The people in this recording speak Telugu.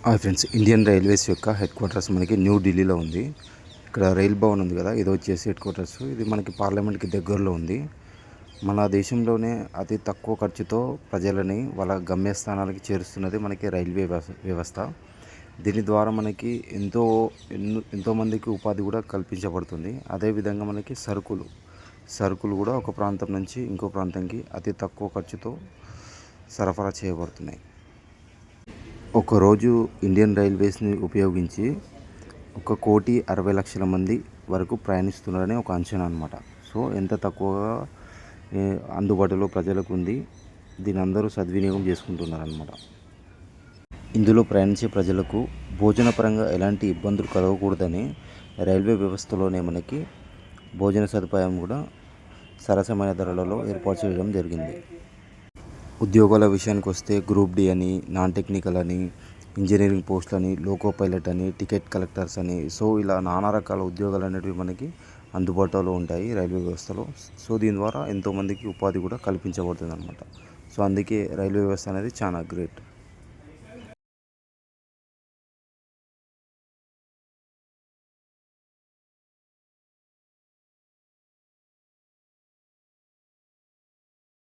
హాయ్ ఫ్రెండ్స్, ఇండియన్ రైల్వేస్ యొక్క హెడ్ క్వార్టర్స్ మనకి న్యూ ఢిల్లీలో ఉంది. ఇక్కడ రైల్ భవన్ ఉంది కదా, ఇది వచ్చేసి హెడ్ క్వార్టర్స్. ఇది మనకి పార్లమెంట్కి దగ్గరలో ఉంది. మన దేశంలోనే అతి తక్కువ ఖర్చుతో ప్రజలని వాళ్ళ గమ్యస్థానాలకి చేరుస్తున్నది మనకి రైల్వే వ్యవస్థ. దీని ద్వారా మనకి ఎంతోమందికి ఉపాధి కూడా కల్పించబడుతుంది. అదేవిధంగా మనకి సరుకులు కూడా ఒక ప్రాంతం నుంచి ఇంకో ప్రాంతంకి అతి తక్కువ ఖర్చుతో సరఫరా చేయబడుతున్నాయి. ఒకరోజు ఇండియన్ రైల్వేస్ని ఉపయోగించి 1,60,00,000 మంది వరకు ప్రయాణిస్తున్నారని ఒక అంచనా అన్నమాట. సో ఎంత తక్కువగా అందుబాటులో ప్రజలకు ఉంది, దీని అందరూ సద్వినియోగం చేసుకుంటున్నారన్నమాట. ఇందులో ప్రయాణించే ప్రజలకు భోజన పరంగా ఎలాంటి ఇబ్బందులు కలగకూడదని రైల్వే వ్యవస్థలోనే మనకి భోజన సదుపాయం కూడా సరసమైన ధరలలో ఏర్పాటు చేయడం జరిగింది. ఉద్యోగాల విషయానికి వస్తే గ్రూప్ డి అని, నాన్ టెక్నికల్ అని, ఇంజనీరింగ్ పోస్టులని, లోకో పైలట్ అని, టికెట్ కలెక్టర్స్ అని, సో ఇలా నానా రకాల ఉద్యోగాలు అనేవి మనకి అందుబాటులో ఉంటాయి రైల్వే వ్యవస్థలో. సో దీని ద్వారా ఎంతోమందికి ఉపాధి కూడా కల్పించబడుతుంది అనమాట. సో అందుకే రైల్వే వ్యవస్థ అనేది చాలా గ్రేట్.